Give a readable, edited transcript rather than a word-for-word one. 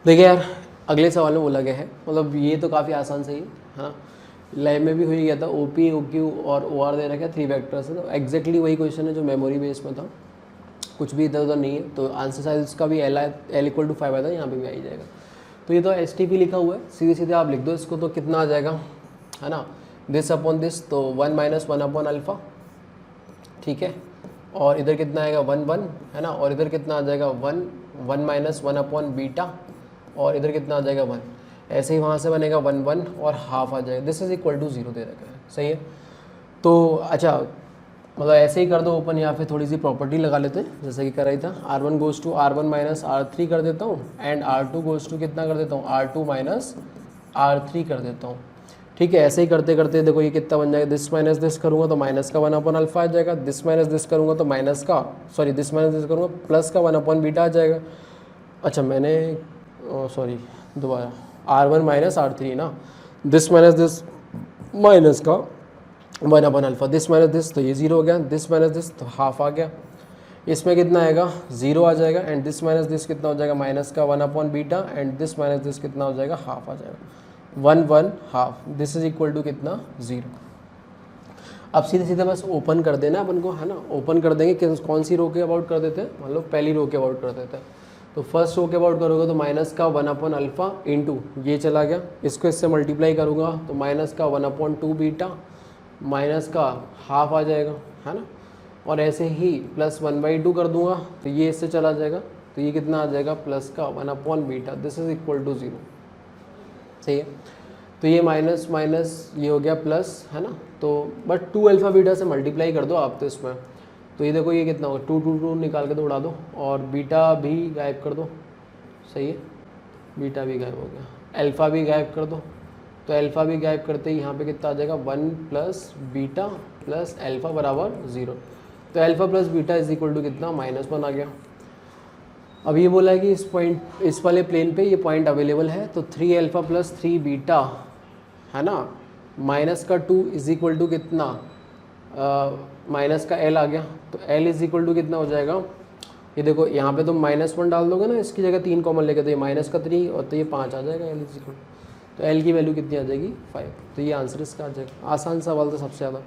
देखिए यार, अगले सवाल में बोला गया है, मतलब ये तो काफ़ी आसान सही है ना। लैब में भी हो ही गया था, OP OQ और OR दे रखा है 3 वेक्टर्स है, तो एग्जैक्टली वही क्वेश्चन है जो मेमोरी बेस में था, कुछ भी इधर उधर नहीं है। तो आंसर साइज इसका भी L = 5 आया था, यहाँ पे भी आ ही जाएगा। तो ये तो STP लिखा हुआ है, सीधे सीधे आप लिख दो इसको, तो कितना आ जाएगा, है ना, दिस अपॉन दिस, तो 1 - 1 अपॉन अल्फ़ा, ठीक है। और इधर कितना आएगा 1 1, है ना, और इधर कितना आ जाएगा 1 1 - 1 अपॉन बीटा, और इधर कितना आ जाएगा 1। ऐसे ही वहाँ से बनेगा 1 1 और हाफ आ जाएगा, दिस इज इक्वल टू 0 दे रखा है, सही है। तो अच्छा, मतलब ऐसे ही कर दो ओपन, या फिर थोड़ी सी प्रॉपर्टी लगा लेते हैं जैसे कि कर रही था। R1 goes to R1 - R3 कर देता हूँ, एंड R2 गोज़ टू कितना कर देता हूँ, R2 - R3 कर देता हूँ, ठीक है। ऐसे ही करते करते देखो ये कितना बन जाएगा, दिस माइनस दिस करूँगा तो माइनस का 1 अपॉन अल्फा आ जाएगा, दिस माइनस दिस करूँगा तो माइनस का, सॉरी दिस माइनस दिस करूँगा प्लस का 1 अपॉन बीटा आ जाएगा। अच्छा मैंने सॉरी दोबारा, R1 - R3 ना, दिस माइनस दिस माइनस का 1 upon alpha, this minus this तो ये 0 हो गया, दिस माइनस दिस तो हाफ आ गया। इसमें कितना आएगा 0 आ जाएगा, एंड दिस माइनस दिस कितना हो जाएगा, माइनस का 1 upon beta, and this minus this कितना हो जाएगा, हाफ आ जाएगा, 1 1 half, this is equal to कितना 0। अब सीधे सीधे बस ओपन कर देना अपन को, है ना। ओपन कर देंगे कि कौन सी रो के अबाउट कर देते हैं, मान लो पहली रो के अबाउट कर देते हैं। तो फर्स्ट रो के अबाउट करोगे तो माइनस का 1 अपॉन अल्फा इंटू ये चला गया, इसको इससे मल्टीप्लाई करूँगा तो माइनस का 1 अपॉन 2 बीटा, माइनस का हाफ आ जाएगा, है ना। और ऐसे ही प्लस 1/2 कर दूंगा तो ये इससे चला जाएगा, तो ये कितना आ जाएगा, प्लस का 1 upon beta, this is equal to 0, सही है। तो ये माइनस माइनस ये हो गया प्लस, है ना। तो बट 2 अल्फ़ा बीटा से मल्टीप्लाई कर दो आप तो इसमें, तो ये देखो ये कितना होगा, 2 2 2 निकाल के तो उड़ा दो, और बीटा भी गायब कर दो, सही है, बीटा भी गायब हो गया, अल्फ़ा भी गायब कर दो, तो अल्फ़ा भी गायब करते ही यहाँ पे कितना आ जाएगा 1 प्लस बीटा प्लस अल्फ़ा बराबर 0। तो alpha plus beta is equal to कितना, -1 आ गया। अब ये बोला है कि इस वाले प्लेन पे ये पॉइंट अवेलेबल है, तो 3 अल्फ़ा प्लस 3 बीटा, है ना, माइनस का 2 इज इक्वल टू कितना, माइनस का L आ गया, तो L इज इक्वल टू कितना हो जाएगा, ये देखो यहाँ पे तुम -1 डाल दोगे ना, इसकी जगह 3 कॉमन लेके, तो ये माइनस का 3 और तो ये 5 आ जाएगा, L इज इक्वल, तो L की वैल्यू कितनी आ जाएगी 5। तो ये आंसर इसका आ जाएगा। आसान सवाल था सबसे ज़्यादा।